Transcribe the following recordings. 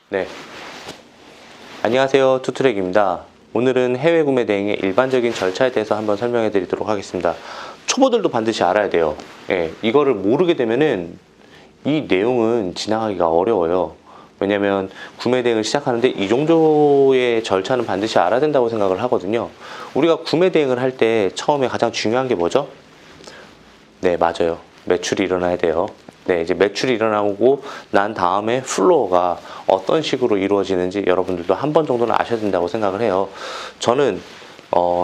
네, 안녕하세요. 투트랙입니다. 오늘은 해외 구매 대행의 일반적인 절차에 대해서 한번 설명해 드리도록 하겠습니다. 초보들도 반드시 알아야 돼요. 이거를 모르게 되면은 이 내용은 지나가기가 어려워요. 왜냐면 구매 대행을 시작하는데 이 정도의 절차는 반드시 알아야 된다고 생각을 하거든요. 우리가 구매 대행을 할 때 처음에 가장 중요한 게 뭐죠? 네, 맞아요. 매출이 일어나야 돼요. 네, 이제 매출이 일어나고 난 다음에 플로어가 어떤 식으로 이루어지는지 여러분들도 한 번 정도는 아셔야 된다고 생각을 해요. 저는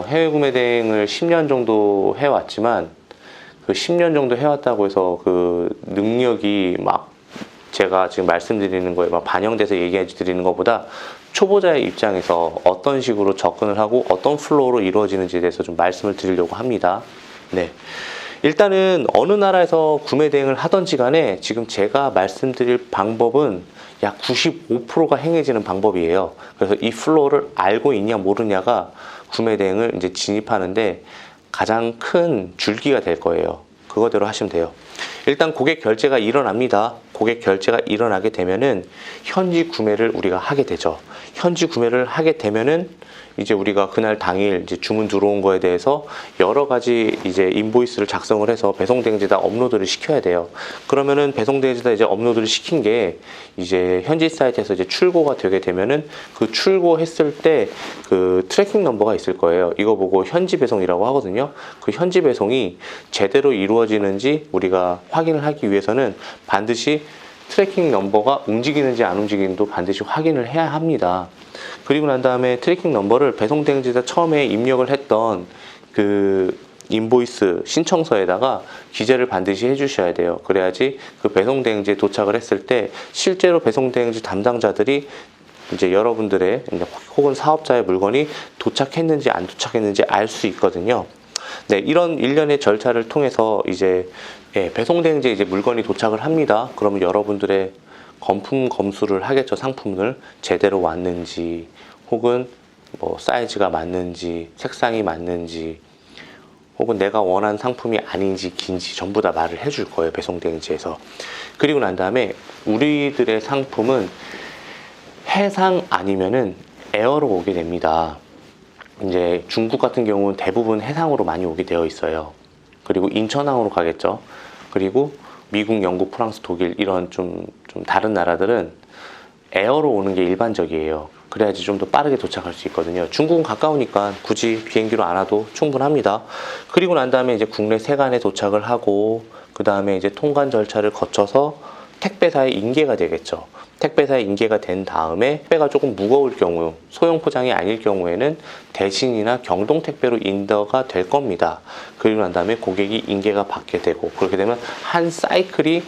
해외 구매 대행을 10년 정도 해왔지만 그 10년 정도 해왔다고 해서 그 능력이 막 제가 지금 말씀드리는 거에 막 반영돼서 얘기해 드리는 것보다 초보자의 입장에서 어떤 식으로 접근을 하고 어떤 플로어로 이루어지는지에 대해서 좀 말씀을 드리려고 합니다. 네. 일단은 어느 나라에서 구매 대행을 하던지 간에 지금 제가 말씀드릴 방법은 약 95%가 행해지는 방법이에요. 그래서 이 플로어를 알고 있냐 모르냐가 구매 대행을 이제 진입하는데 가장 큰 줄기가 될 거예요. 그거대로 하시면 돼요. 일단 고객 결제가 일어납니다. 고객 결제가 일어나게 되면은 현지 구매를 우리가 하게 되죠. 현지 구매를 하게 되면은 이제 우리가 그날 당일 이제 주문 들어온 거에 대해서 여러 가지 이제 인보이스를 작성을 해서 배송대행지에다 업로드를 시켜야 돼요. 그러면은 배송대행지에다 이제 업로드를 시킨 게 이제 현지 사이트에서 이제 출고가 되게 되면은 그 출고했을 때 그 트래킹 넘버가 있을 거예요. 이거 보고 현지 배송이라고 하거든요. 그 현지 배송이 제대로 이루어지는지 우리가 확인을 하기 위해서는 반드시 트래킹 넘버가 움직이는지 안 움직이는지도 반드시 확인을 해야 합니다. 그리고 난 다음에 트래킹 넘버를 배송대행지에다 처음에 입력을 했던 그 인보이스 신청서에다가 기재를 반드시 해주셔야 돼요. 그래야지 그 배송대행지에 도착을 했을 때 실제로 배송대행지 담당자들이 이제 여러분들의 혹은 사업자의 물건이 도착했는지 안 도착했는지 알 수 있거든요. 네, 이런 일련의 절차를 통해서 이제 배송대행지에 이제 물건이 도착을 합니다. 그러면 여러분들의 검품 검수를 하겠죠. 상품을 제대로 왔는지 혹은 뭐 사이즈가 맞는지 색상이 맞는지 혹은 내가 원하는 상품이 아닌지 긴지 전부 다 말을 해줄 거예요. 배송대행지에서. 그리고 난 다음에 우리들의 상품은 해상 아니면은 에어로 오게 됩니다. 이제 중국 같은 경우는 대부분 해상으로 많이 오게 되어 있어요. 그리고 인천항으로 가겠죠. 그리고 미국, 영국, 프랑스, 독일 이런 좀 다른 나라들은 에어로 오는 게 일반적이에요. 그래야지 좀 더 빠르게 도착할 수 있거든요. 중국은 가까우니까 굳이 비행기로 안 와도 충분합니다. 그리고 난 다음에 이제 국내 세관에 도착을 하고 그 다음에 이제 통관 절차를 거쳐서 택배사에 인계가 되겠죠. 택배사에 인계가 된 다음에 택배가 조금 무거울 경우, 소형 포장이 아닐 경우에는 대신이나 경동 택배로 인더가 될 겁니다. 그리고 난 다음에 고객이 인계가 받게 되고 그렇게 되면 한 사이클이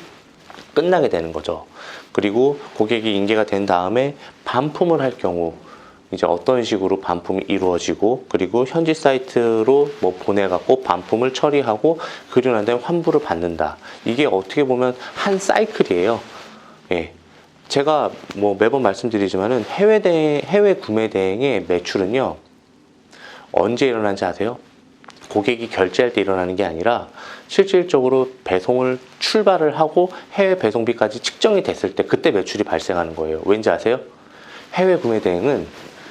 끝나게 되는 거죠. 그리고 고객이 인계가 된 다음에 반품을 할 경우 이제 어떤 식으로 반품이 이루어지고 그리고 현지 사이트로 뭐 보내갖고 반품을 처리하고 그리고 난 다음에 환불을 받는다. 이게 어떻게 보면 한 사이클이에요. 예. 제가 뭐 매번 말씀드리지만은 해외 구매 대행의 매출은요 언제 일어나는지 아세요? 고객이 결제할 때 일어나는 게 아니라 실질적으로 배송을 출발을 하고 해외 배송비까지 측정이 됐을 때 그때 매출이 발생하는 거예요. 왠지 아세요? 해외 구매 대행은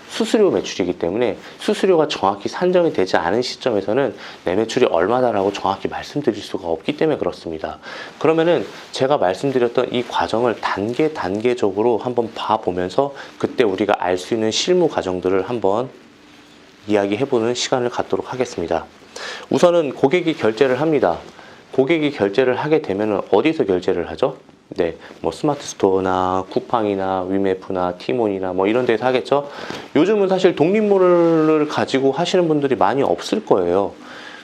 수수료 매출이기 때문에 수수료가 정확히 산정이 되지 않은 시점에서는 내 매출이 얼마다라고 정확히 말씀드릴 수가 없기 때문에 그렇습니다. 그러면은 제가 말씀드렸던 이 과정을 단계적으로 한번 봐보면서 그때 우리가 알 수 있는 실무 과정들을 한번 이야기해보는 시간을 갖도록 하겠습니다. 우선은 고객이 결제를 합니다. 고객이 결제를 하게 되면 어디서 결제를 하죠? 네, 뭐 스마트 스토어나 쿠팡이나 위메프나 티몬이나 뭐 이런 데서 하겠죠. 요즘은 사실 독립몰을 가지고 하시는 분들이 많이 없을 거예요.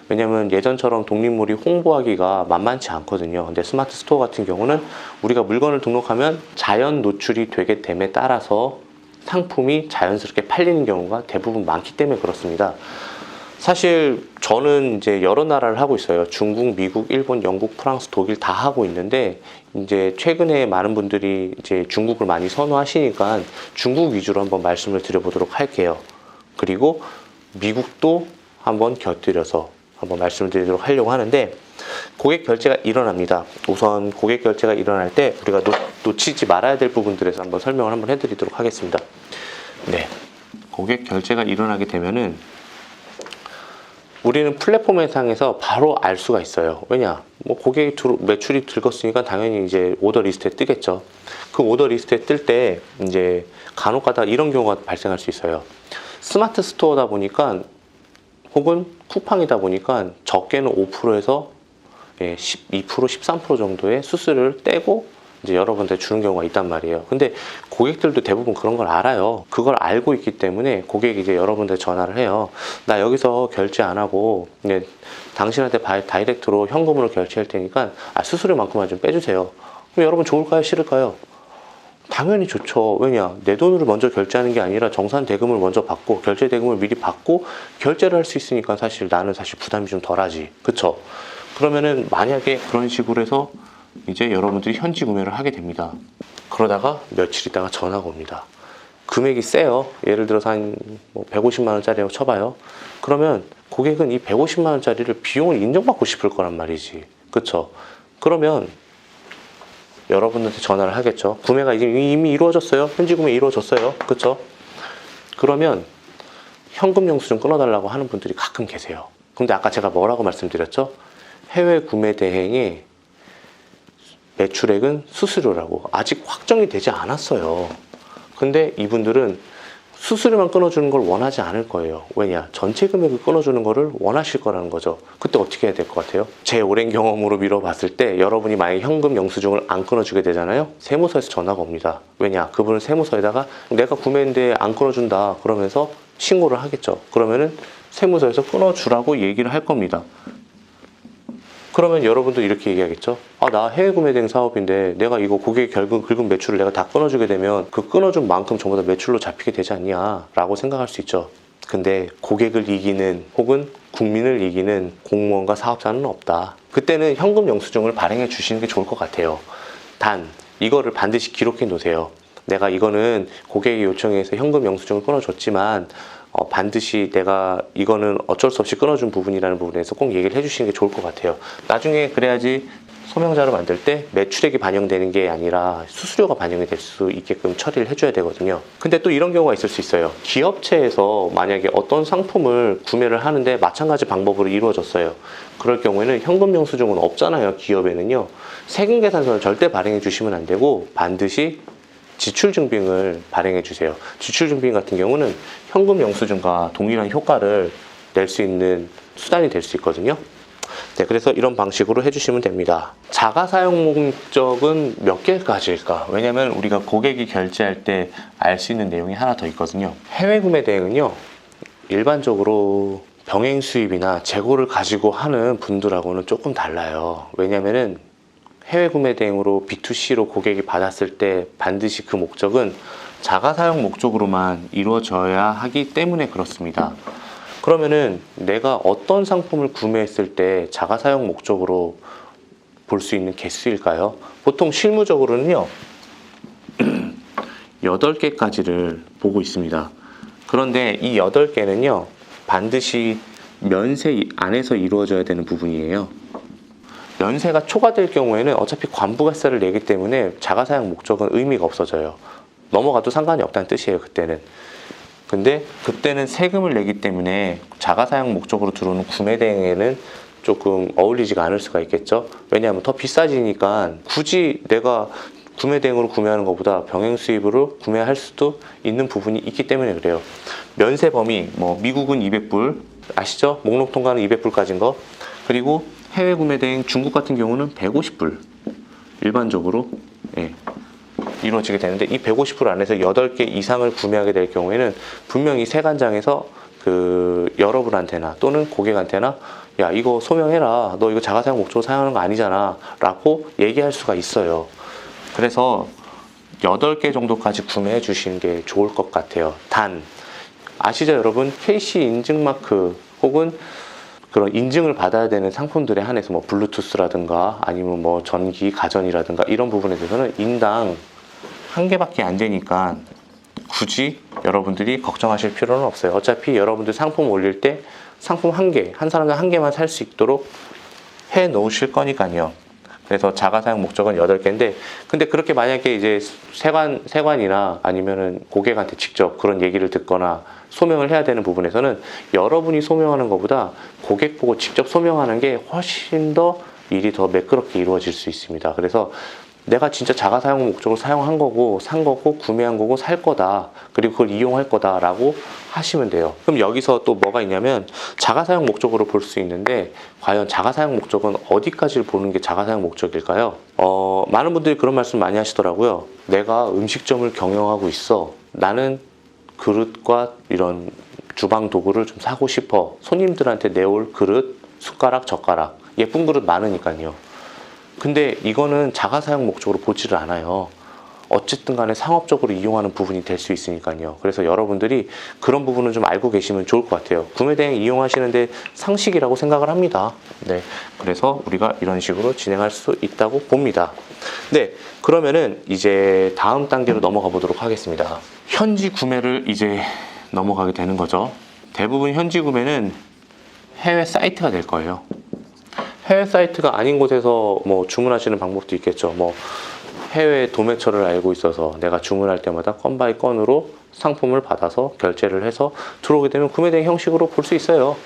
왜냐면 예전처럼 독립몰이 홍보하기가 만만치 않거든요. 근데 스마트 스토어 같은 경우는 우리가 물건을 등록하면 자연 노출이 되게 됨에 따라서 상품이 자연스럽게 팔리는 경우가 대부분 많기 때문에 그렇습니다. 사실 저는 이제 여러 나라를 하고 있어요. 중국, 미국, 일본, 영국, 프랑스, 독일 다 하고 있는데 이제 최근에 많은 분들이 이제 중국을 많이 선호하시니까 중국 위주로 한번 말씀을 드려보도록 할게요. 그리고 미국도 한번 곁들여서 한번 말씀을 드리도록 하려고 하는데 고객 결제가 일어납니다. 우선 고객 결제가 일어날 때 우리가 놓치지 말아야 될 부분들에서 한번 설명을 한번 해드리도록 하겠습니다. 네, 고객 결제가 일어나게 되면은 우리는 플랫폼 상에서 바로 알 수가 있어요. 왜냐? 뭐 고객이 매출이 들었으니까 당연히 이제 오더 리스트에 뜨겠죠. 그 오더 리스트에 뜰 때 이제 간혹 가다 이런 경우가 발생할 수 있어요. 스마트 스토어다 보니까 혹은 쿠팡이다 보니까 적게는 5%에서 12%, 13% 정도의 수수료를 떼고 이제 여러분들 주는 경우가 있단 말이에요. 근데 고객들도 대부분 그런 걸 알아요. 그걸 알고 있기 때문에 고객이 이제 여러분들 전화를 해요. 나 여기서 결제 안 하고 당신한테 다이렉트로 현금으로 결제할 테니까 수수료만큼만 좀 빼주세요. 그럼 여러분 좋을까요? 싫을까요? 당연히 좋죠. 왜냐? 내 돈으로 먼저 결제하는 게 아니라 정산 대금을 먼저 받고 결제 대금을 미리 받고 결제를 할 수 있으니까 나는 사실 부담이 좀 덜하지. 그쵸? 그러면은 만약에 그런 식으로 해서 이제 여러분들이 현지 구매를 하게 됩니다. 그러다가 며칠 있다가 전화가 옵니다. 금액이 세요. 예를 들어서 한 150만 원짜리라고 쳐봐요. 그러면 고객은 이 150만 원짜리를 비용을 인정받고 싶을 거란 말이지. 그쵸? 그러면 여러분한테 전화를 하겠죠. 구매가 이미 이루어졌어요. 현지 구매 이루어졌어요. 그쵸? 그러면 현금 영수증 끊어달라고 하는 분들이 가끔 계세요. 근데 아까 제가 뭐라고 말씀드렸죠? 해외 구매 대행의 매출액은 수수료라고 아직 확정이 되지 않았어요. 근데 이분들은 수수료만 끊어주는 걸 원하지 않을 거예요. 왜냐? 전체 금액을 끊어주는 거를 원하실 거라는 거죠. 그때 어떻게 해야 될 것 같아요? 제 오랜 경험으로 미뤄봤을 때 여러분이 만약에 현금 영수증을 안 끊어주게 되잖아요. 세무서에서 전화가 옵니다. 왜냐? 그분은 세무서에다가 내가 구매했는데 안 끊어준다 그러면서 신고를 하겠죠. 그러면은 세무서에서 끊어주라고 얘기를 할 겁니다. 그러면 여러분도 이렇게 얘기하겠죠. 나 해외 구매 대행 사업인데 내가 이거 고객의 긁은 매출을 내가 다 끊어주게 되면 그 끊어준 만큼 전부 다 매출로 잡히게 되지 않냐 라고 생각할 수 있죠. 근데 고객을 이기는 혹은 국민을 이기는 공무원과 사업자는 없다. 그때는 현금 영수증을 발행해 주시는 게 좋을 것 같아요. 단 이거를 반드시 기록해 놓으세요. 내가 이거는 고객의 요청에 의해서 현금 영수증을 끊어줬지만 반드시 내가 이거는 어쩔 수 없이 끊어준 부분이라는 부분에서 꼭 얘기를 해주시는 게 좋을 것 같아요. 나중에 그래야지 소명자를 만들 때 매출액이 반영되는 게 아니라 수수료가 반영이 될 수 있게끔 처리를 해줘야 되거든요. 근데 또 이런 경우가 있을 수 있어요. 기업체에서 만약에 어떤 상품을 구매를 하는데 마찬가지 방법으로 이루어졌어요. 그럴 경우에는 현금 영수증은 없잖아요. 기업에는요. 세금계산서는 절대 발행해 주시면 안 되고 반드시 지출증빙을 발행해 주세요. 지출증빙 같은 경우는 현금 영수증과 동일한 효과를 낼 수 있는 수단이 될 수 있거든요. 네, 그래서 이런 방식으로 해주시면 됩니다. 자가 사용 목적은 몇 개까지일까? 왜냐면 우리가 고객이 결제할 때 알 수 있는 내용이 하나 더 있거든요. 해외 구매 대행은요, 일반적으로 병행 수입이나 재고를 가지고 하는 분들하고는 조금 달라요. 왜냐면은 해외 구매 대행으로 B2C로 고객이 받았을 때 반드시 그 목적은 자가 사용 목적으로만 이루어져야 하기 때문에 그렇습니다. 그러면은 내가 어떤 상품을 구매했을 때 자가 사용 목적으로 볼 수 있는 개수일까요? 보통 실무적으로는요 8개까지를 보고 있습니다. 그런데 이 8개는요 반드시 면세 안에서 이루어져야 되는 부분이에요. 면세가 초과될 경우에는 어차피 관부가세를 내기 때문에 자가사용 목적은 의미가 없어져요. 넘어가도 상관이 없다는 뜻이에요. 그때는. 근데 그때는 세금을 내기 때문에 자가사용 목적으로 들어오는 구매대행에는 조금 어울리지가 않을 수가 있겠죠. 왜냐하면 더 비싸지니까 굳이 내가 구매대행으로 구매하는 것보다 병행수입으로 구매할 수도 있는 부분이 있기 때문에 그래요. 면세 범위 미국은 200불 아시죠? 목록 통과는 200불까지인 거. 그리고 해외 구매 대행 중국 같은 경우는 150불 일반적으로 이루어지게 되는데 이 150불 안에서 8개 이상을 구매하게 될 경우에는 분명히 세관장에서 여러분한테나 또는 고객한테나 야 이거 소명해라, 너 이거 자가사용 목적으로 사용하는 거 아니잖아 라고 얘기할 수가 있어요. 그래서 8개 정도까지 구매해 주시는 게 좋을 것 같아요. 단 아시죠 여러분? KC 인증마크 혹은 그런 인증을 받아야 되는 상품들에 한해서 블루투스라든가 아니면 전기, 가전이라든가 이런 부분에 대해서는 인당 1개밖에 안 되니까 굳이 여러분들이 걱정하실 필요는 없어요. 어차피 여러분들 상품 올릴 때 상품 1개, 한 사람당 1개만 살 수 있도록 해 놓으실 거니까요. 그래서 자가 사용 목적은 8개인데, 근데 그렇게 만약에 이제 세관이나 아니면은 고객한테 직접 그런 얘기를 듣거나 소명을 해야 되는 부분에서는 여러분이 소명하는 것보다 고객 보고 직접 소명하는 게 훨씬 더 일이 더 매끄럽게 이루어질 수 있습니다. 그래서 내가 진짜 자가 사용 목적으로 사용한 거고, 산 거고, 구매한 거고, 살 거다. 그리고 그걸 이용할 거다라고 하시면 돼요. 그럼 여기서 또 뭐가 있냐면 자가 사용 목적으로 볼 수 있는데, 과연 자가 사용 목적은 어디까지를 보는 게 자가 사용 목적일까요? 많은 분들이 그런 말씀 많이 하시더라고요. 내가 음식점을 경영하고 있어. 나는 그릇과 이런 주방 도구를 좀 사고 싶어. 손님들한테 내올 그릇, 숟가락, 젓가락. 예쁜 그릇 많으니까요. 근데 이거는 자가 사용 목적으로 보지를 않아요. 어쨌든 간에 상업적으로 이용하는 부분이 될 수 있으니까요. 그래서 여러분들이 그런 부분은 좀 알고 계시면 좋을 것 같아요. 구매대행 이용하시는데 상식이라고 생각을 합니다. 네, 그래서 우리가 이런 식으로 진행할 수 있다고 봅니다. 네, 그러면은 이제 다음 단계로 넘어가 보도록 하겠습니다. 현지 구매를 이제 넘어가게 되는 거죠. 대부분 현지 구매는 해외 사이트가 될 거예요. 해외 사이트가 아닌 곳에서 뭐 주문하시는 방법도 있겠죠. 뭐 해외 도매처를 알고 있어서 내가 주문할 때마다 건 바이 건으로 상품을 받아서 결제를 해서 들어오게 되면 구매 대행 형식으로 볼 수 있어요.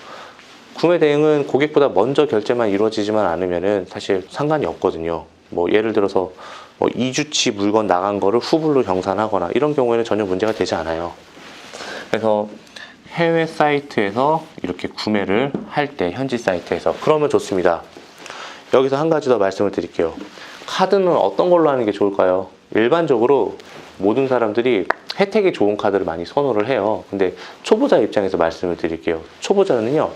구매 대행은 고객보다 먼저 결제만 이루어지지만 않으면은 사실 상관이 없거든요. 뭐 예를 들어서 뭐 2주치 물건 나간 거를 후불로 정산하거나 이런 경우에는 전혀 문제가 되지 않아요. 그래서 해외 사이트에서 이렇게 구매를 할 때, 현지 사이트에서 그러면 좋습니다. 여기서 한 가지 더 말씀을 드릴게요. 카드는 어떤 걸로 하는 게 좋을까요? 일반적으로 모든 사람들이 혜택이 좋은 카드를 많이 선호를 해요. 근데 초보자 입장에서 말씀을 드릴게요. 초보자는요,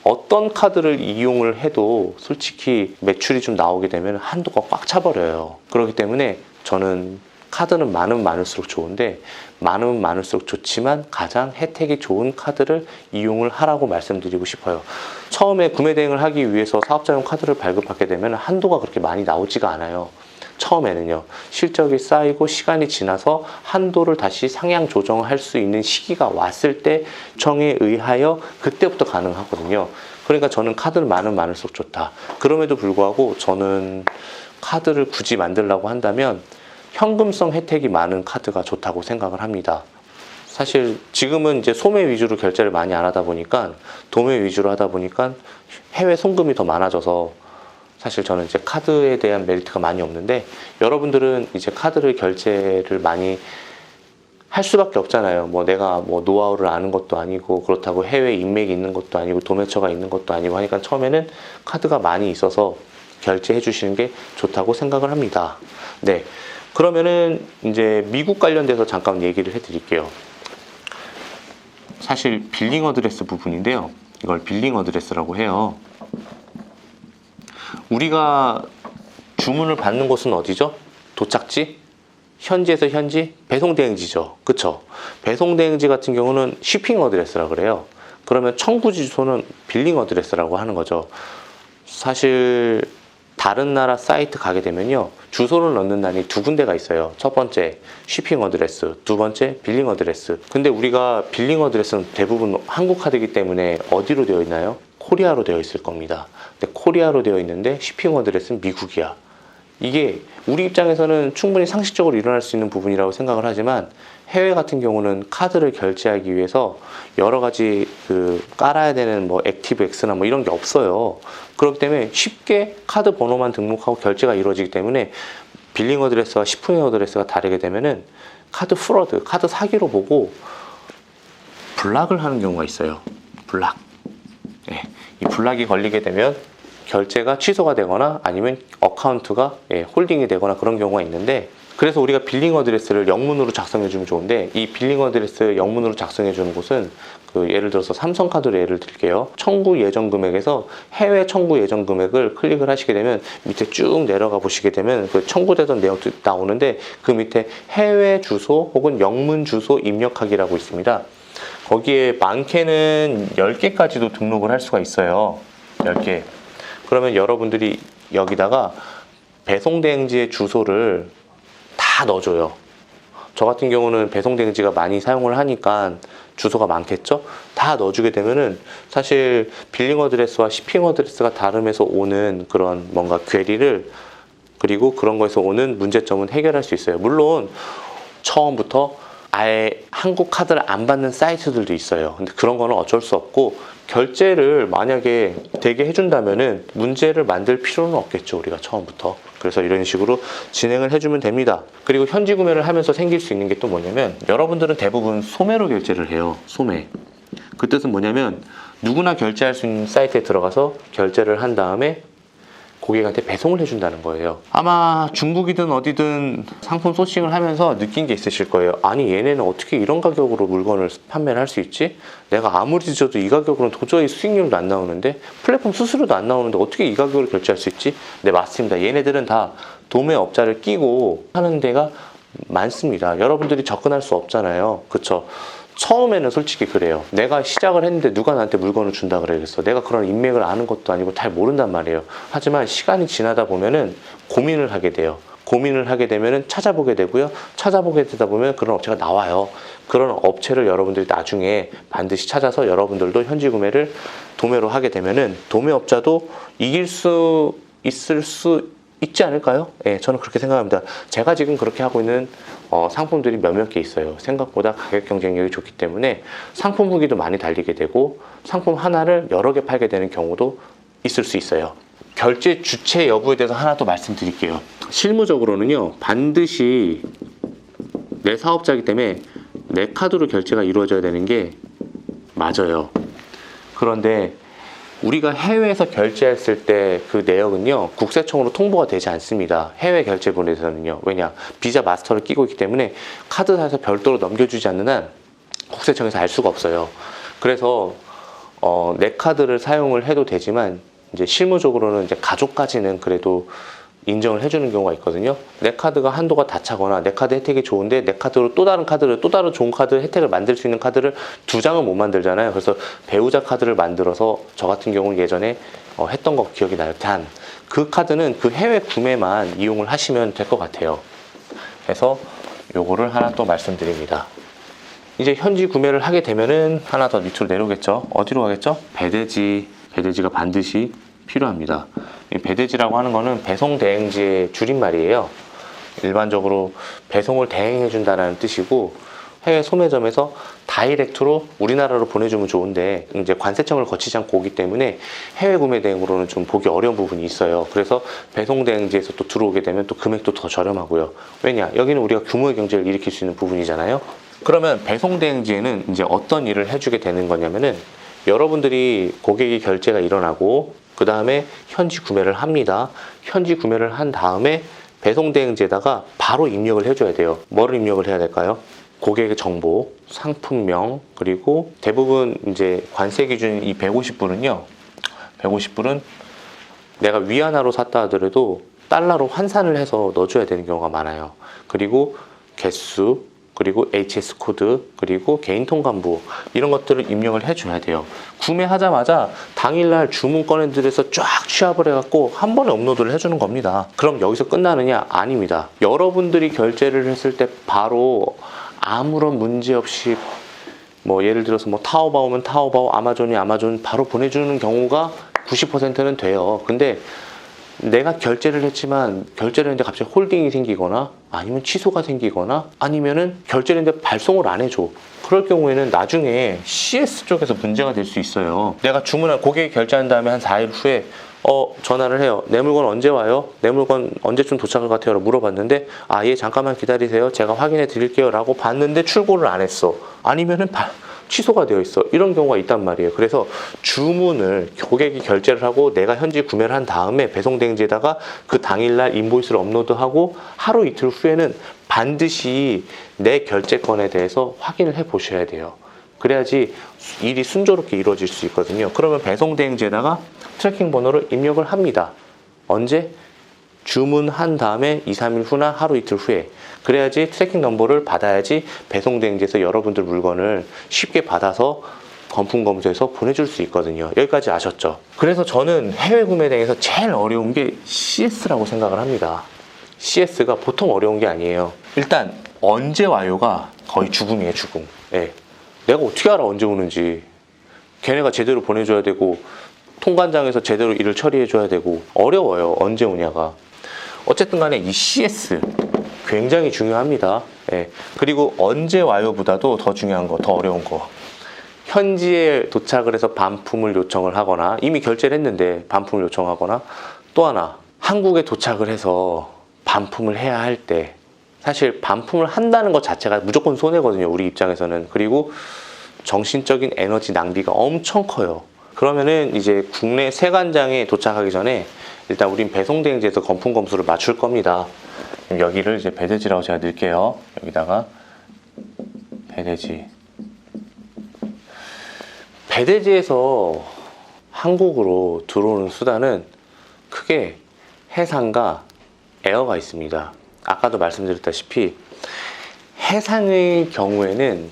어떤 카드를 이용을 해도 솔직히 매출이 좀 나오게 되면 한도가 꽉 차버려요. 그렇기 때문에 저는 카드는 많으면 많을수록 좋은데, 많으면 많을수록 좋지만 가장 혜택이 좋은 카드를 이용을 하라고 말씀드리고 싶어요. 처음에 구매 대행을 하기 위해서 사업자용 카드를 발급하게 되면 한도가 그렇게 많이 나오지가 않아요. 처음에는요. 실적이 쌓이고 시간이 지나서 한도를 다시 상향 조정할 수 있는 시기가 왔을 때 청에 의하여 그때부터 가능하거든요. 그러니까 저는 카드는 많으면 많을수록 좋다. 그럼에도 불구하고 저는 카드를 굳이 만들려고 한다면 현금성 혜택이 많은 카드가 좋다고 생각을 합니다. 사실 지금은 이제 소매 위주로 결제를 많이 안 하다 보니까 도매 위주로 하다 보니까 해외 송금이 더 많아져서 사실 저는 이제 카드에 대한 메리트가 많이 없는데, 여러분들은 이제 카드를 결제를 많이 할 수밖에 없잖아요. 뭐 내가 뭐 노하우를 아는 것도 아니고 그렇다고 해외 인맥이 있는 것도 아니고 도매처가 있는 것도 아니고 하니까 처음에는 카드가 많이 있어서 결제해 주시는 게 좋다고 생각을 합니다. 네. 그러면은 이제 미국 관련돼서 잠깐 얘기를 해드릴게요. 사실 빌링 어드레스 부분인데요. 이걸 빌링 어드레스라고 해요. 우리가 주문을 받는 곳은 어디죠? 도착지? 현지에서 현지? 배송 대행지죠. 그쵸? 배송 대행지 같은 경우는 쉬핑 어드레스라고 그래요. 그러면 청구지 주소는 빌링 어드레스라고 하는 거죠. 사실 다른 나라 사이트 가게 되면요, 주소를 넣는欄이 두 군데가 있어요. 첫 번째 쉬핑 어드레스, 두 번째 빌링 어드레스. 근데 우리가 빌링 어드레스는 대부분 한국 카드이기 때문에 어디로 되어 있나요? 코리아로 되어 있을 겁니다. 근데 코리아로 되어 있는데 쉬핑 어드레스는 미국이야. 이게 우리 입장에서는 충분히 상식적으로 일어날 수 있는 부분이라고 생각을 하지만, 해외 같은 경우는 카드를 결제하기 위해서 여러 가지 깔아야 되는 뭐 액티브 X나 뭐 이런 게 없어요. 그렇기 때문에 쉽게 카드 번호만 등록하고 결제가 이루어지기 때문에 빌링 어드레스와 쉬핑 어드레스가 다르게 되면은 카드 프로드, 카드 사기로 보고 블락을 하는 경우가 있어요. 블락. 네. 이 블락이 걸리게 되면 결제가 취소가 되거나 아니면 어카운트가 홀딩이 되거나 그런 경우가 있는데, 그래서 우리가 빌링 어드레스를 영문으로 작성해 주면 좋은데, 이 빌링 어드레스 영문으로 작성해 주는 곳은 예를 들어서 삼성카드로 예를 들게요. 청구 예정 금액에서 해외 청구 예정 금액을 클릭을 하시게 되면 밑에 쭉 내려가 보시게 되면 그 청구되던 내용도 나오는데, 그 밑에 해외 주소 혹은 영문 주소 입력하기라고 있습니다. 거기에 많게는 10개까지도 등록을 할 수가 있어요. 10개. 그러면 여러분들이 여기다가 배송 대행지의 주소를 다 넣어줘요. 저 같은 경우는 배송 대행지가 많이 사용을 하니까 주소가 많겠죠? 다 넣어주게 되면은 사실 빌링 어드레스와 shipping 어드레스가 다름에서 오는 그런 뭔가 궤리를, 그리고 그런 거에서 오는 문제점은 해결할 수 있어요. 물론 처음부터 아예 한국 카드를 안 받는 사이트들도 있어요. 근데 그런 거는 어쩔 수 없고, 결제를 만약에 되게 해준다면은 문제를 만들 필요는 없겠죠, 우리가 처음부터. 그래서 이런 식으로 진행을 해주면 됩니다. 그리고 현지 구매를 하면서 생길 수 있는 게 또 뭐냐면, 여러분들은 대부분 소매로 결제를 해요. 소매. 그 뜻은 뭐냐면, 누구나 결제할 수 있는 사이트에 들어가서 결제를 한 다음에 고객한테 배송을 해준다는 거예요. 아마 중국이든 어디든 상품 소싱을 하면서 느낀 게 있으실 거예요. 아니, 얘네는 어떻게 이런 가격으로 물건을 판매를 할 수 있지? 내가 아무리 뒤져도 이 가격으로는 도저히 수익률도 안 나오는데, 플랫폼 수수료도 안 나오는데 어떻게 이 가격으로 결제할 수 있지? 네, 맞습니다. 얘네들은 다 도매업자를 끼고 하는 데가 많습니다. 여러분들이 접근할 수 없잖아요. 그쵸? 처음에는 솔직히 그래요. 내가 시작을 했는데 누가 나한테 물건을 준다 그래야겠어. 내가 그런 인맥을 아는 것도 아니고 잘 모른단 말이에요. 하지만 시간이 지나다 보면은 고민을 하게 돼요. 고민을 하게 되면은 찾아보게 되고요. 찾아보게 되다 보면 그런 업체가 나와요. 그런 업체를 여러분들이 나중에 반드시 찾아서 여러분들도 현지 구매를 도매로 하게 되면은 도매업자도 이길 수 있을 수 있지 않을까요? 예, 저는 그렇게 생각합니다. 제가 지금 그렇게 하고 있는 상품들이 몇몇 개 있어요. 생각보다 가격 경쟁력이 좋기 때문에 상품 후기도 많이 달리게 되고, 상품 하나를 여러 개 팔게 되는 경우도 있을 수 있어요. 결제 주체 여부에 대해서 하나 더 말씀드릴게요. 실무적으로는요, 반드시 내 사업자이기 때문에 내 카드로 결제가 이루어져야 되는 게 맞아요. 그런데 우리가 해외에서 결제했을 때 그 내역은요, 국세청으로 통보가 되지 않습니다. 해외 결제본에서는요. 왜냐? 비자 마스터를 끼고 있기 때문에 카드사에서 별도로 넘겨주지 않는 한 국세청에서 알 수가 없어요. 그래서 내 카드를 사용을 해도 되지만, 이제 실무적으로는 이제 가족까지는 그래도 인정을 해주는 경우가 있거든요. 내 카드가 한도가 다 차거나 내 카드 혜택이 좋은데 내 카드로 또 다른 카드를, 또 다른 좋은 카드 혜택을 만들 수 있는 카드를 두 장은 못 만들잖아요. 그래서 배우자 카드를 만들어서 저 같은 경우는 예전에 했던 거 기억이 나요. 단 그 카드는 그 해외 구매만 이용을 하시면 될 것 같아요. 그래서 요거를 하나 또 말씀드립니다. 이제 현지 구매를 하게 되면은 하나 더 밑으로 내려오겠죠. 어디로 가겠죠? 배대지가 반드시 필요합니다. 이 배대지라고 하는 거는 배송 대행지의 줄임말이에요. 일반적으로 배송을 대행해 준다는 뜻이고, 해외 소매점에서 다이렉트로 우리나라로 보내주면 좋은데 이제 관세청을 거치지 않고 오기 때문에 해외 구매 대행으로는 좀 보기 어려운 부분이 있어요. 그래서 배송 대행지에서 또 들어오게 되면 또 금액도 더 저렴하고요. 왜냐? 여기는 우리가 규모의 경제를 일으킬 수 있는 부분이잖아요. 그러면 배송 대행지에는 이제 어떤 일을 해주게 되는 거냐면은, 여러분들이 고객이 결제가 일어나고 그 다음에 현지 구매를 합니다. 현지 구매를 한 다음에 배송 대행지에다가 바로 입력을 해줘야 돼요. 뭐를 입력을 해야 될까요? 고객의 정보, 상품명, 그리고 대부분 이제 관세 기준 이 150불은요. 150불은 내가 위안화로 샀다 하더라도 달러로 환산을 해서 넣어줘야 되는 경우가 많아요. 그리고 개수, 그리고 HS 코드, 그리고 개인 통관부, 이런 것들을 입력을 해줘야 돼요. 구매하자마자 당일날 주문 꺼내들여서 쫙 취합을 해갖고 한 번에 업로드를 해주는 겁니다. 그럼 여기서 끝나느냐? 아닙니다. 여러분들이 결제를 했을 때 바로 아무런 문제 없이, 뭐 예를 들어서 뭐 타오바오면 타오바오, 아마존이 아마존 바로 보내주는 경우가 90%는 돼요. 근데 내가 결제를 했지만 결제를 했는데 갑자기 홀딩이 생기거나 아니면 취소가 생기거나 아니면은 결제를 했는데 발송을 안 해줘. 그럴 경우에는 나중에 CS 쪽에서 문제가 될 수 있어요. 내가 주문한, 고객이 결제한 다음에 한 4일 후에 전화를 해요. 내 물건 언제 와요? 내 물건 언제쯤 도착할 것 같아요? 물어봤는데, 예, 잠깐만 기다리세요. 제가 확인해 드릴게요. 라고 봤는데 출고를 안 했어. 아니면은 취소가 되어 있어. 이런 경우가 있단 말이에요. 그래서 주문을 고객이 결제를 하고 내가 현지 구매를 한 다음에 배송 대행지에다가 그 당일날 인보이스를 업로드하고 하루 이틀 후에는 반드시 내 결제건에 대해서 확인을 해 보셔야 돼요. 그래야지 일이 순조롭게 이루어질 수 있거든요. 그러면 배송 대행지에다가 트래킹 번호를 입력을 합니다. 언제? 주문한 다음에 2, 3일 후나 하루 이틀 후에. 그래야지 트래킹 넘버를 받아야지 배송 대행지에서 여러분들 물건을 쉽게 받아서 건품 검수해서 보내줄 수 있거든요. 여기까지 아셨죠? 그래서 저는 해외 구매 대행에서 제일 어려운 게 CS라고 생각을 합니다. CS가 보통 어려운 게 아니에요. 일단 언제 와요가 거의 죽음이에요, 죽음. 네. 내가 어떻게 알아 언제 오는지. 걔네가 제대로 보내줘야 되고 통관장에서 제대로 일을 처리해줘야 되고 어려워요. 언제 오냐가. 어쨌든 간에 이 CS 굉장히 중요합니다. 예. 그리고 언제 와요보다도 더 중요한 거, 더 어려운 거. 현지에 도착을 해서 반품을 요청을 하거나 이미 결제를 했는데 반품을 요청하거나 또 하나 한국에 도착을 해서 반품을 해야 할 때 사실 반품을 한다는 것 자체가 무조건 손해거든요. 우리 입장에서는. 그리고 정신적인 에너지 낭비가 엄청 커요. 그러면은 이제 국내 세관장에 도착하기 전에 일단 우린 배송대행지에서 건품 검수를 맞출 겁니다. 여기를 이제 배대지라고 제가 넣을게요. 여기다가 배대지. 배대지에서 한국으로 들어오는 수단은 크게 해상과 에어가 있습니다. 아까도 말씀드렸다시피 해상의 경우에는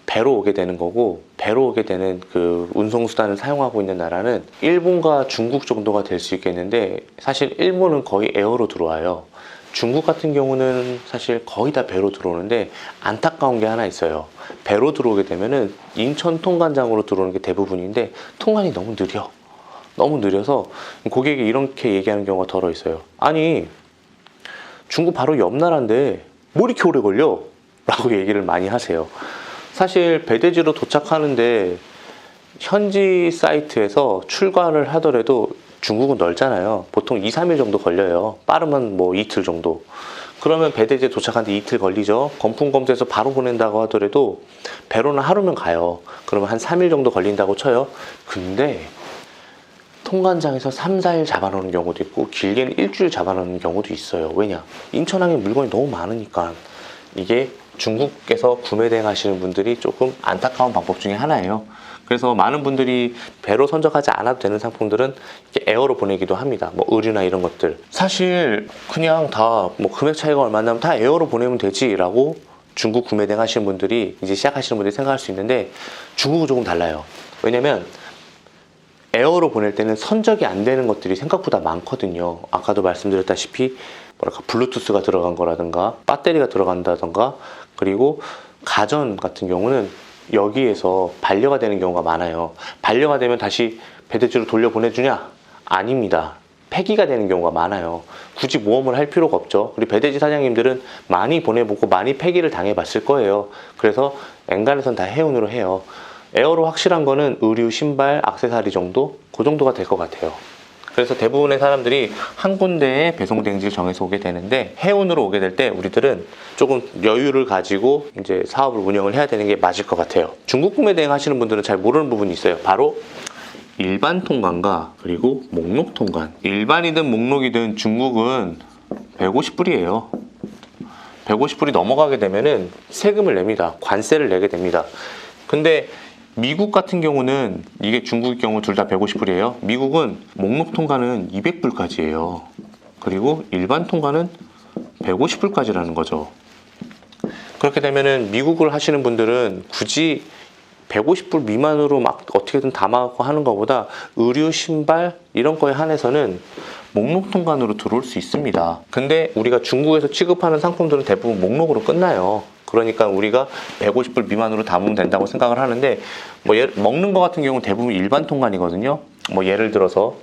배로 오게 되는 거고, 배로 오게 되는 그 운송수단을 사용하고 있는 나라는 일본과 중국 정도가 될 수 있겠는데, 사실 일본은 거의 에어로 들어와요. 중국 같은 경우는 사실 거의 다 배로 들어오는데, 안타까운 게 하나 있어요. 배로 들어오게 되면은 인천 통관장으로 들어오는 게 대부분인데 통관이 너무 느려. 너무 느려서 고객이 이렇게 얘기하는 경우가 덜어 있어요. 아니, 중국 바로 옆 나라인데 뭐 이렇게 오래 걸려? 라고 얘기를 많이 하세요. 사실 배대지로 도착하는데 현지 사이트에서 출발을 하더라도 중국은 넓잖아요. 보통 2, 3일 정도 걸려요. 빠르면 뭐 이틀 정도. 그러면 배대지에 도착하는데 이틀 걸리죠. 건품 검수해서 바로 보낸다고 하더라도 배로는 하루면 가요. 그러면 한 3일 정도 걸린다고 쳐요. 근데 통관장에서 3, 4일 잡아놓는 경우도 있고 길게는 일주일 잡아놓는 경우도 있어요. 왜냐? 인천항에 물건이 너무 많으니까. 이게 중국에서 구매 대행하시는 분들이 조금 안타까운 방법 중에 하나예요. 그래서 많은 분들이 배로 선적하지 않아도 되는 상품들은 에어로 보내기도 합니다. 뭐 의류나 이런 것들. 사실 그냥 다 뭐 금액 차이가 얼마 안 나면 다 에어로 보내면 되지 라고 중국 구매 대행하시는 분들이, 이제 시작하시는 분들이 생각할 수 있는데, 중국은 조금 달라요. 왜냐면 에어로 보낼 때는 선적이 안 되는 것들이 생각보다 많거든요. 아까도 말씀드렸다시피 뭐랄까 블루투스가 들어간 거라든가 배터리가 들어간다던가, 그리고 가전 같은 경우는 여기에서 반려가 되는 경우가 많아요. 반려가 되면 다시 배대지로 돌려보내주냐? 아닙니다. 폐기가 되는 경우가 많아요. 굳이 모험을 할 필요가 없죠. 그리고 배대지 사장님들은 많이 보내보고 많이 폐기를 당해봤을 거예요. 그래서 엔간해선 다 해운으로 해요. 에어로 확실한 거는 의류, 신발, 액세서리 정도? 그 정도가 될 것 같아요. 그래서 대부분의 사람들이 한 군데에 배송대행지를 정해서 오게 되는데, 해운으로 오게 될 때 우리들은 조금 여유를 가지고 이제 사업을 운영을 해야 되는 게 맞을 것 같아요. 중국 구매 대행 하시는 분들은 잘 모르는 부분이 있어요. 바로 일반 통관과 그리고 목록 통관. 일반이든 목록이든 중국은 150불이에요. 150불이 넘어가게 되면은 세금을 냅니다. 관세를 내게 됩니다. 근데 미국 같은 경우는, 이게 중국의 경우 둘 다 150불이에요. 미국은 목록 통관은 200불까지예요. 그리고 일반 통관은 150불까지라는 거죠. 그렇게 되면은 미국을 하시는 분들은 굳이 150불 미만으로 막 어떻게든 담아갖고 하는 것보다 의류, 신발 이런 거에 한해서는 목록 통관으로 들어올 수 있습니다. 근데 우리가 중국에서 취급하는 상품들은 대부분 목록으로 끝나요. 그러니까 우리가 150불 미만으로 담으면 된다고 생각을 하는데, 뭐 먹는 거 같은 경우는 대부분 일반 통관이거든요. 뭐 예를 들어서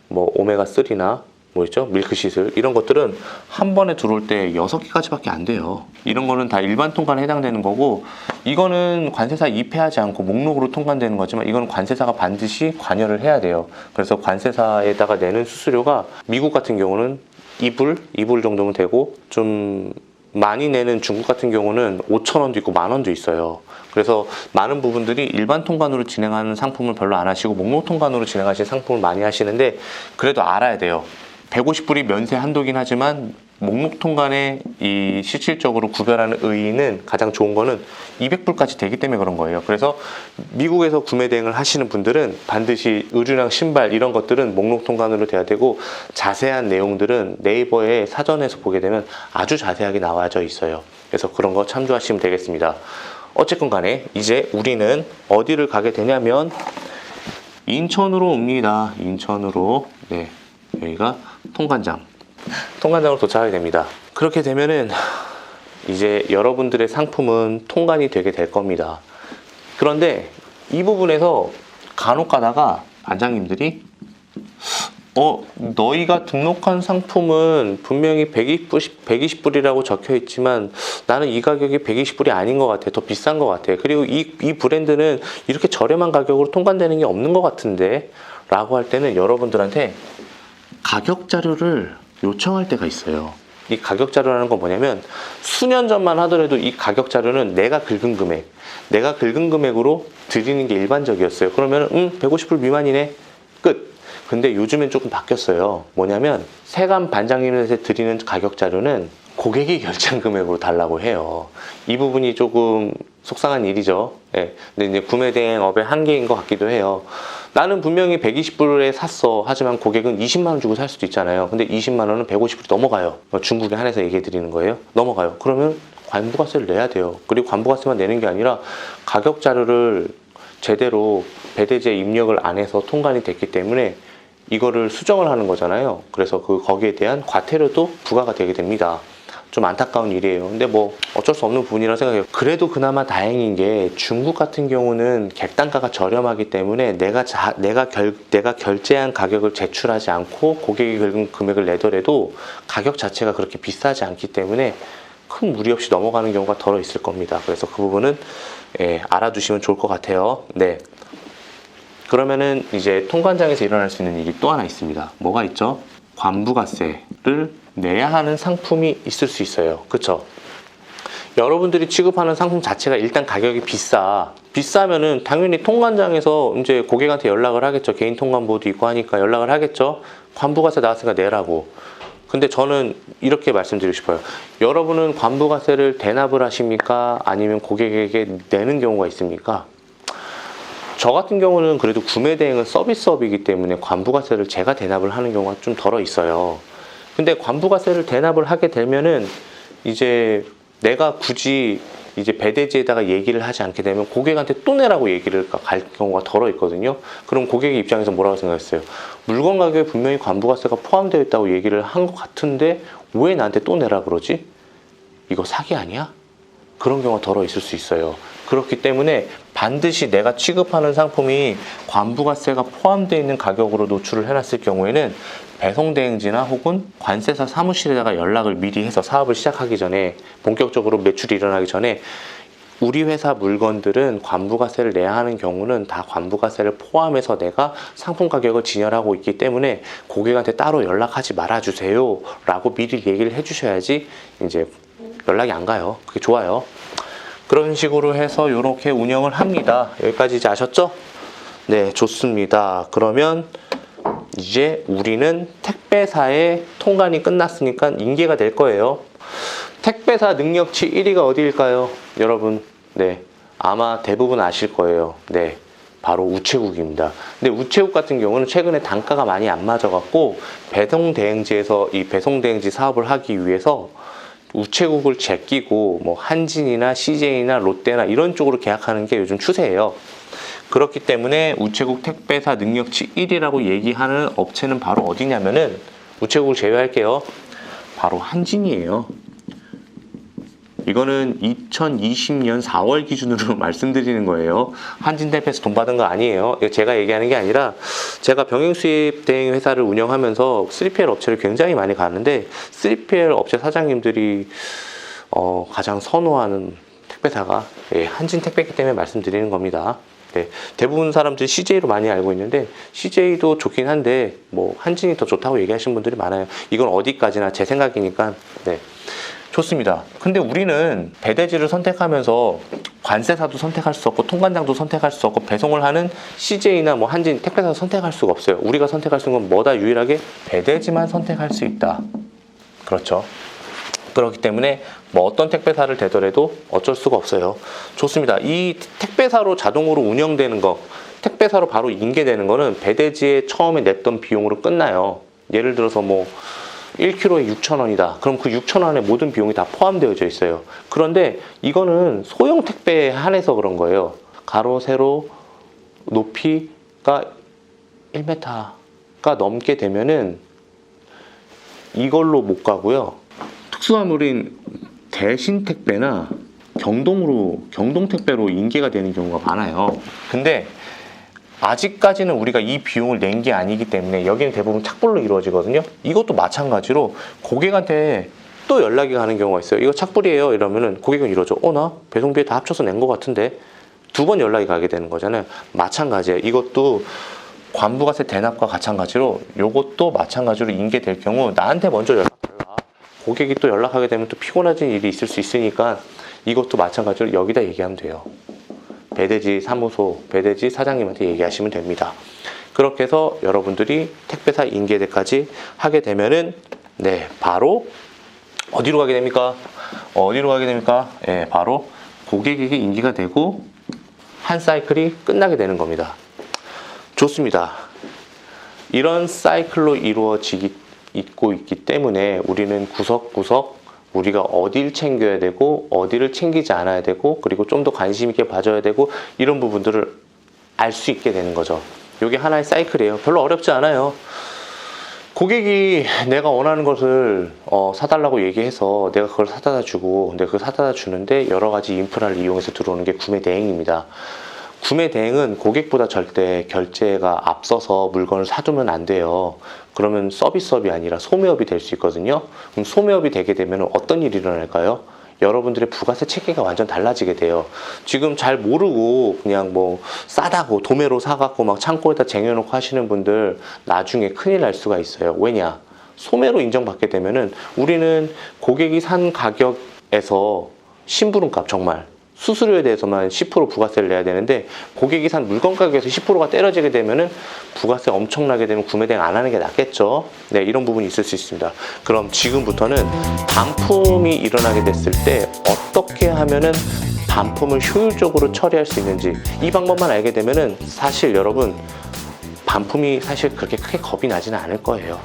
뭐 오메가3나 뭐 있죠? 밀크시슬 이런 것들은 한 번에 들어올 때 6개까지밖에 안 돼요. 이런 거는 다 일반 통관에 해당되는 거고, 이거는 관세사 입회하지 않고 목록으로 통관되는 거지만 이거는 관세사가 반드시 관여를 해야 돼요. 그래서 관세사에다가 내는 수수료가 미국 같은 경우는 2불 정도면 되고, 좀 많이 내는 중국 같은 경우는 5,000원도 있고 10,000원도 있어요. 그래서 많은 부분들이 일반 통관으로 진행하는 상품을 별로 안 하시고 목록 통관으로 진행하시는 상품을 많이 하시는데, 그래도 알아야 돼요. 150불이 면세 한도긴 하지만 목록 통관의 이 실질적으로 구별하는 의의는 가장 좋은 거는 200불까지 되기 때문에 그런 거예요. 그래서 미국에서 구매 대행을 하시는 분들은 반드시 의류랑 신발 이런 것들은 목록 통관으로 돼야 되고, 자세한 내용들은 네이버에 사전에서 보게 되면 아주 자세하게 나와져 있어요. 그래서 그런 거 참조하시면 되겠습니다. 어쨌건 간에 이제 우리는 어디를 가게 되냐면 인천으로 옵니다. 인천으로. 네, 여기가 통관장으로 도착하게 됩니다. 그렇게 되면은 이제 여러분들의 상품은 통관이 되게 될 겁니다. 그런데 이 부분에서 간혹 가다가 반장님들이 너희가 등록한 상품은 분명히 120불이라고 적혀 있지만 나는 이 가격이 120불이 아닌 것 같아. 더 비싼 것 같아. 그리고 이 브랜드는 이렇게 저렴한 가격으로 통관되는 게 없는 것 같은데 라고 할 때는 여러분들한테 가격 자료를 요청할 때가 있어요. 이 가격 자료라는 건 뭐냐면 수년 전만 하더라도 이 가격 자료는 내가 긁은 금액으로 드리는 게 일반적이었어요. 그러면 150불 미만이네. 끝. 근데 요즘엔 조금 바뀌었어요. 뭐냐면 세관 반장님한테 드리는 가격 자료는 고객이 결제한 금액으로 달라고 해요. 이 부분이 조금 속상한 일이죠. 예. 근데 이제 구매대행업의 한계인 것 같기도 해요. 나는 분명히 120불에 샀어. 하지만 고객은 20만 원 주고 살 수도 있잖아요. 근데 20만 원은 150불이 넘어가요. 중국에 한해서 얘기해 드리는 거예요. 넘어가요. 그러면 관부가세를 내야 돼요. 그리고 관부가세만 내는 게 아니라 가격 자료를 제대로 배대지에 입력을 안 해서 통관이 됐기 때문에 이거를 수정을 하는 거잖아요. 그래서 거기에 대한 과태료도 부과가 되게 됩니다. 좀 안타까운 일이에요. 근데 뭐 어쩔 수 없는 부분이라고 생각해요. 그래도 그나마 다행인 게 중국 같은 경우는 객단가가 저렴하기 때문에 내가 결제한 가격을 제출하지 않고 고객이 긁은 금액을 내더라도 가격 자체가 그렇게 비싸지 않기 때문에 큰 무리 없이 넘어가는 경우가 덜어 있을 겁니다. 그래서 그 부분은 알아두시면 좋을 것 같아요. 네. 그러면은 이제 통관장에서 일어날 수 있는 일이 또 하나 있습니다. 뭐가 있죠? 관부가세를 내야 하는 상품이 있을 수 있어요. 그쵸? 여러분들이 취급하는 상품 자체가 일단 가격이 비싸면은 당연히 통관장에서 이제 고객한테 연락을 하겠죠. 개인 통관보도 있고 하니까 연락을 하겠죠. 관부가세 나왔으니까 내라고. 근데 저는 이렇게 말씀드리고 싶어요. 여러분은 관부가세를 대납을 하십니까? 아니면 고객에게 내는 경우가 있습니까? 저 같은 경우는 그래도 구매대행은 서비스업이기 때문에 관부가세를 제가 대납을 하는 경우가 좀 덜어 있어요. 근데 관부가세를 대납을 하게 되면은 이제 내가 굳이 이제 배대지에다가 얘기를 하지 않게 되면 고객한테 또 내라고 얘기를 갈 경우가 덜어 있거든요. 그럼 고객의 입장에서 뭐라고 생각했어요? 물건 가격에 분명히 관부가세가 포함되어 있다고 얘기를 한 것 같은데 왜 나한테 또 내라 그러지? 이거 사기 아니야? 그런 경우가 덜어 있을 수 있어요. 그렇기 때문에 반드시 내가 취급하는 상품이 관부가세가 포함되어 있는 가격으로 노출을 해놨을 경우에는 배송대행지나 혹은 관세사 사무실에다가 연락을 미리 해서 사업을 시작하기 전에 본격적으로 매출이 일어나기 전에 우리 회사 물건들은 관부가세를 내야 하는 경우는 다 관부가세를 포함해서 내가 상품 가격을 진열하고 있기 때문에 고객한테 따로 연락하지 말아주세요 라고 미리 얘기를 해주셔야지 이제 연락이 안 가요. 그게 좋아요. 그런 식으로 해서 이렇게 운영을 합니다. 여기까지 이제 아셨죠? 네, 좋습니다. 그러면 이제 우리는 택배사의 통관이 끝났으니까 인계가 될 거예요. 택배사 능력치 1위가 어디일까요? 여러분, 네, 아마 대부분 아실 거예요. 네, 바로 우체국입니다. 근데 우체국 같은 경우는 최근에 단가가 많이 안 맞아갖고 배송대행지에서 이 배송대행지 사업을 하기 위해서 우체국을 제끼고 뭐 한진이나 CJ나 롯데나 이런 쪽으로 계약하는 게 요즘 추세예요. 그렇기 때문에 우체국 택배사 능력치 1위라고 얘기하는 업체는 바로 어디냐면은 우체국을 제외할게요. 바로 한진이에요. 이거는 2020년 4월 기준으로 말씀드리는 거예요. 한진 택배에서 돈 받은 거 아니에요. 이거 제가 얘기하는 게 아니라 제가 병행수입 대행 회사를 운영하면서 3PL 업체를 굉장히 많이 가는데 3PL 업체 사장님들이 가장 선호하는 택배사가 한진 택배이기 때문에 말씀드리는 겁니다. 네, 대부분 사람들이 CJ로 많이 알고 있는데 CJ도 좋긴 한데 뭐 한진이 더 좋다고 얘기하시는 분들이 많아요. 이건 어디까지나 제 생각이니까. 네. 좋습니다. 근데 우리는 배대지를 선택하면서 관세사도 선택할 수 없고 통관장도 선택할 수 없고 배송을 하는 CJ나 뭐 한진 택배사도 선택할 수가 없어요. 우리가 선택할 수 있는 건 뭐다? 유일하게 배대지만 선택할 수 있다. 그렇죠. 그렇기 때문에 뭐 어떤 택배사를 대더라도 어쩔 수가 없어요. 좋습니다. 이 택배사로 자동으로 운영되는 거, 택배사로 바로 인계되는 거는 배대지에 처음에 냈던 비용으로 끝나요. 예를 들어서 뭐 1kg에 6,000원이다. 그럼 그 6,000원에 모든 비용이 다 포함되어져 있어요. 그런데 이거는 소형 택배에 한해서 그런 거예요. 가로, 세로, 높이가 1m가 넘게 되면은 이걸로 못 가고요. 특수화물인 대신택배나 경동택배로 인계가 되는 경우가 많아요. 근데 아직까지는 우리가 이 비용을 낸 게 아니기 때문에 여기는 대부분 착불로 이루어지거든요. 이것도 마찬가지로 고객한테 또 연락이 가는 경우가 있어요. 이거 착불이에요 이러면은 고객은 이러죠. 나 배송비에 다 합쳐서 낸 것 같은데. 두 번 연락이 가게 되는 거잖아요. 마찬가지예요. 이것도 관부가세 대납과 마찬가지로 이것도 마찬가지로 인계될 경우 나한테 먼저 연락달라. 고객이 또 연락하게 되면 또 피곤해진 일이 있을 수 있으니까 이것도 마찬가지로 여기다 얘기하면 돼요. 배대지 사무소, 배대지 사장님한테 얘기하시면 됩니다. 그렇게 해서 여러분들이 택배사 인계대까지 하게 되면은 바로 어디로 가게 됩니까? 바로 고객에게 인계가 되고 한 사이클이 끝나게 되는 겁니다. 좋습니다. 이런 사이클로 있고 있기 때문에 우리는 구석구석 우리가 어딜 챙겨야 되고 어디를 챙기지 않아야 되고 그리고 좀 더 관심 있게 봐줘야 되고 이런 부분들을 알 수 있게 되는 거죠. 이게 하나의 사이클이에요. 별로 어렵지 않아요. 고객이 내가 원하는 것을 사달라고 얘기해서 내가 그걸 사다 주고 내가 그걸 사다 주는데 여러 가지 인프라를 이용해서 들어오는 게 구매 대행입니다. 구매 대행은 고객보다 절대 결제가 앞서서 물건을 사두면 안 돼요. 그러면 서비스업이 아니라 소매업이 될 수 있거든요. 그럼 소매업이 되게 되면 어떤 일이 일어날까요? 여러분들의 부가세 체계가 완전 달라지게 돼요. 지금 잘 모르고 그냥 뭐 싸다고 도매로 사갖고 막 창고에다 쟁여놓고 하시는 분들 나중에 큰일 날 수가 있어요. 왜냐? 소매로 인정받게 되면은 우리는 고객이 산 가격에서 심부름값 정말 수수료에 대해서만 10% 부가세를 내야 되는데 고객이 산 물건 가격에서 10%가 떨어지게 되면은 부가세 엄청나게 되면 구매 대행 안 하는 게 낫겠죠. 이런 부분이 있을 수 있습니다. 그럼 지금부터는 반품이 일어나게 됐을 때 어떻게 하면은 반품을 효율적으로 처리할 수 있는지 이 방법만 알게 되면은 사실 여러분 반품이 사실 그렇게 크게 겁이 나지는 않을 거예요.